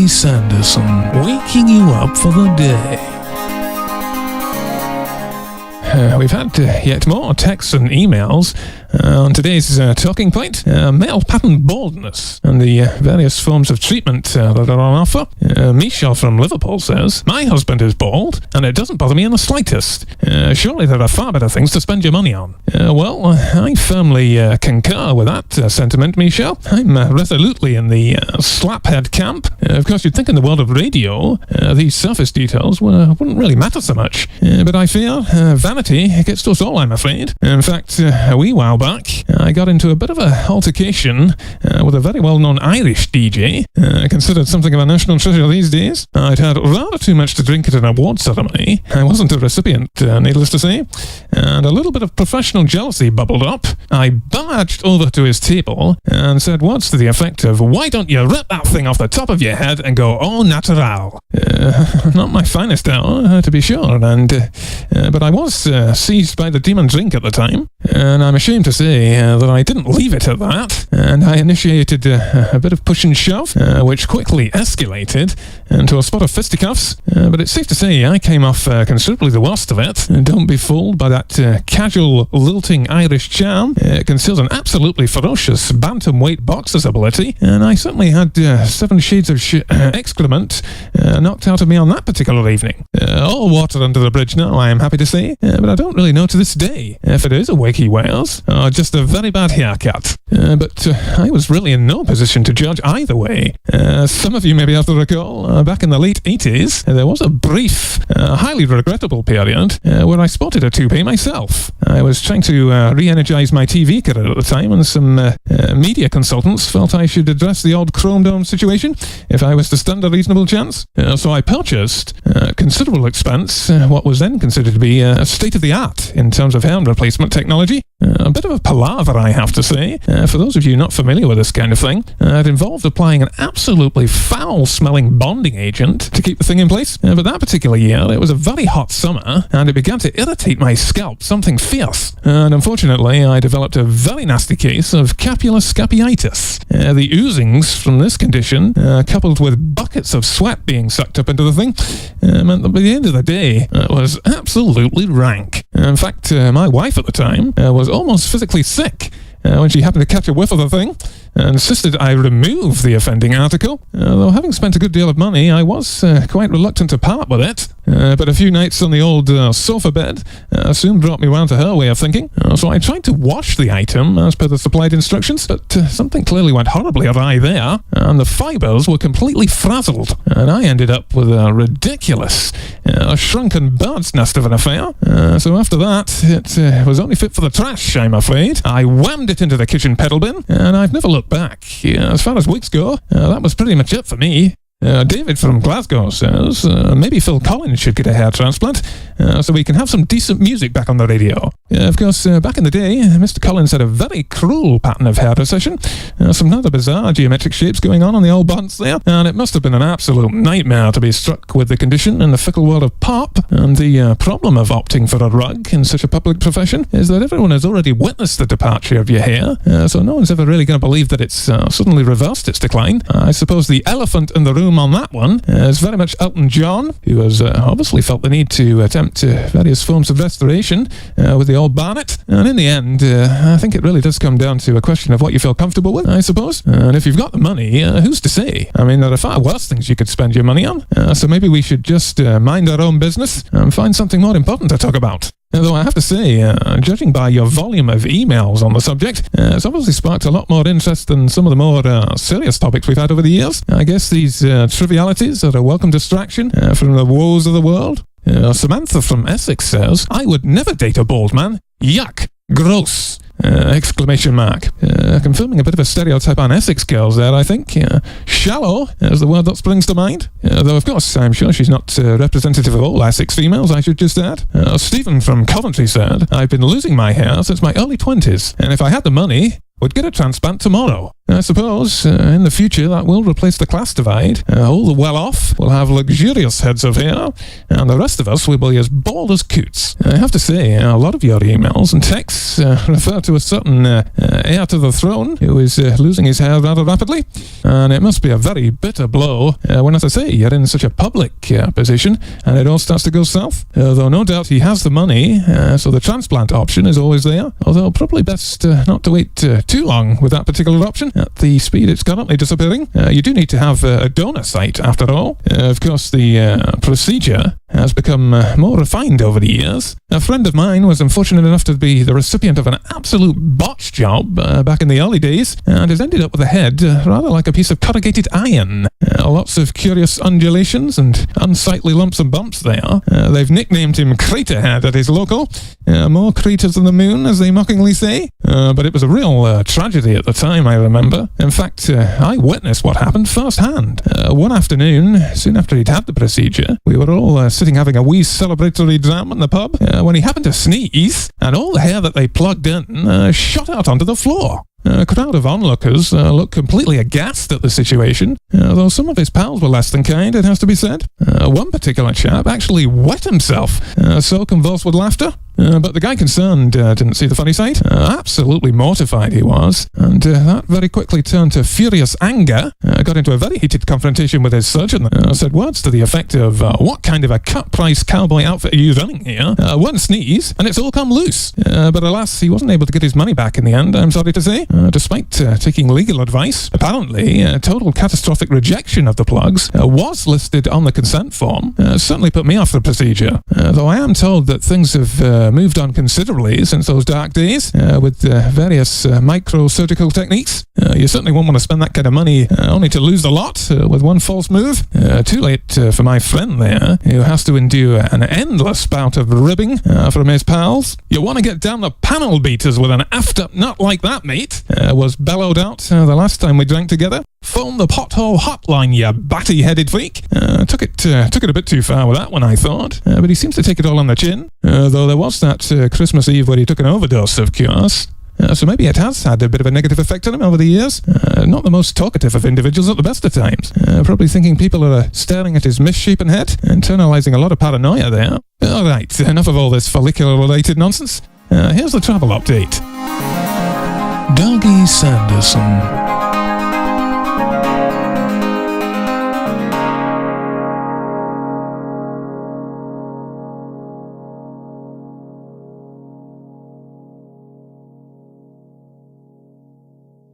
Dougie Sanderson, waking you up for the day. We've had yet more texts and emails on today's talking point. Male pattern baldness and the various forms of treatment that are on offer. Michelle from Liverpool says, "My husband is bald and it doesn't bother me in the slightest. Surely there are far better things to spend your money on." Well, I firmly concur with that sentiment, Michelle. I'm resolutely in the slaphead camp. Of course, you'd think in the world of radio, these surface details wouldn't really matter so much. But I fear vanity gets to us all, I'm afraid. In fact, a wee while back, I got into a bit of a altercation with a very well-known Irish DJ, considered something of a national treasure these days. I'd had rather too much to drink at an award ceremony. I wasn't a recipient, needless to say, and a little bit of professional jealousy bubbled up. I barged over to his table and said words to the effect of, "Why don't you rip that thing off the top of your head and go au natural?" Not my finest hour, to be sure, but I was seized by the demon drink at the time, and I'm ashamed to say that I didn't leave it at that, and I initiated a bit of push and shove, which quickly escalated into a spot of fisticuffs, but it's safe to say I came off considerably the worst of it. Don't be fooled by that casual, lilting Irish charm. It conceals an absolutely ferocious bantamweight boxer's ability, and I certainly had 7 shades of excrement knocked out of me on that particular evening. All water under the bridge now, I am happy to say, but I don't really know to this day if it is a wakey Wales or just a very bad haircut. But I was really in no position to judge either way. Some of you may be able to recall, back in the late 80s, there was a brief, highly regrettable period where I sported a toupee myself. I was trying to re-energize my TV career at the time, and some media consultants felt I should address the odd chrome dome situation if I was to stand a reasonable chance. So I purchased, at considerable expense, what was then considered to be state-of-the-art in terms of hair replacement technology. A bit of a palaver, I have to say. For those of you not familiar with this kind of thing, it involved applying an absolutely foul-smelling bonding agent to keep the thing in place. But that particular year, it was a very hot summer, and it began to irritate my scalp something fierce. And unfortunately, I developed a very nasty case of capuloscapiitis. The oozings from this condition, coupled with buckets of sweat being sucked up into the thing, meant that by the end of the day, it was absolutely rank. In fact, my wife at the time was almost physically sick when she happened to catch a whiff of the thing, and insisted I remove the offending article. Though having spent a good deal of money, I was quite reluctant to part with it. But a few nights on the old sofa bed soon brought me round to her way of thinking. So I tried to wash the item as per the supplied instructions, but something clearly went horribly awry there, and the fibres were completely frazzled, and I ended up with a ridiculous, shrunken bird's nest of an affair. So after that, it was only fit for the trash, I'm afraid. I whammed it into the kitchen pedal bin, and I've never looked back. As far as Wigs go, that was pretty much it for me. David from Glasgow says, maybe Phil Collins should get a hair transplant so we can have some decent music back on the radio. Of course, back in the day, Mr. Collins had a very cruel pattern of hair recession, some rather bizarre geometric shapes going on the old buns there, and it must have been an absolute nightmare to be struck with the condition in the fickle world of pop. And the problem of opting for a rug in such a public profession is that everyone has already witnessed the departure of your hair, so no one's ever really going to believe that it's suddenly reversed its decline. I suppose the elephant in the room on that one is very much Elton John, who has obviously felt the need to attempt various forms of restoration with the old Barnet, and in the end I think it really does come down to a question of what you feel comfortable with, I suppose. And if you've got the money, who's to say? I mean, there are far worse things you could spend your money on, so maybe we should just mind our own business and find something more important to talk about. Though I have to say, judging by your volume of emails on the subject, it's obviously sparked a lot more interest than some of the more serious topics we've had over the years. I guess these trivialities are a welcome distraction from the woes of the world. Samantha from Essex says, "I would never date a bald man. Yuck! Gross!" Exclamation mark. Confirming a bit of a stereotype on Essex girls there, I think. Shallow is the word that springs to mind. Though, of course, I'm sure she's not representative of all Essex females, I should just add. Stephen from Coventry said, "I've been losing my hair since my early 20s, and if I had the money, would get a transplant tomorrow." I suppose in the future that will replace the class divide. All the well-off will have luxurious heads of hair, and the rest of us will be as bald as coots. I have to say, a lot of your emails and texts refer to a certain heir to the throne who is losing his hair rather rapidly, and it must be a very bitter blow when, as I say, you're in such a public position and it all starts to go south. Though no doubt he has the money, so the transplant option is always there, although probably best not to wait too long with that particular option. At the speed it's currently disappearing, you do need to have a donor site after all. Of course, the procedure has become more refined over the years. A friend of mine was unfortunate enough to be the recipient of an absolute botch job back in the early days, and has ended up with a head rather like a piece of corrugated iron. Lots of curious undulations and unsightly lumps and bumps there. They've nicknamed him Craterhead at his local. More craters than the moon, as they mockingly say. But it was a real tragedy at the time, I remember. In fact, I witnessed what happened firsthand. One afternoon, soon after he'd had the procedure, we were all sitting having a wee celebratory dram in the pub, when he happened to sneeze, and all the hair that they plugged in shot out onto the floor. A crowd of onlookers looked completely aghast at the situation, though some of his pals were less than kind, it has to be said. One particular chap actually wet himself, so convulsed with laughter. But the guy concerned didn't see the funny side. Absolutely mortified he was, and that very quickly turned to furious anger. Got into a very heated confrontation with his surgeon. Said words to the effect of, "What kind of a cut-price cowboy outfit are you running here? One sneeze, and it's all come loose." But alas, he wasn't able to get his money back in the end, I'm sorry to say. Despite taking legal advice, apparently total catastrophic rejection of the plugs was listed on the consent form. Certainly put me off the procedure, though I am told that things have moved on considerably since those dark days, with various micro-surgical techniques. You certainly won't want to spend that kind of money only to lose the lot with one false move. Too late for my friend there, who has to endure an endless bout of ribbing from his pals. "You want to get down the panel beaters with an effed-up nut like that, mate," was bellowed out the last time we drank together. "Phone the pothole hotline, you batty-headed freak." Took it a bit too far with that one, I thought. But he seems to take it all on the chin. Though there was that Christmas Eve where he took an overdose, of course. So maybe it has had a bit of a negative effect on him over the years. Not the most talkative of individuals at the best of times. Probably thinking people are staring at his misshapen head, internalising a lot of paranoia there. Alright, enough of all this follicular-related nonsense. Here's the travel update. Dougie Sanderson.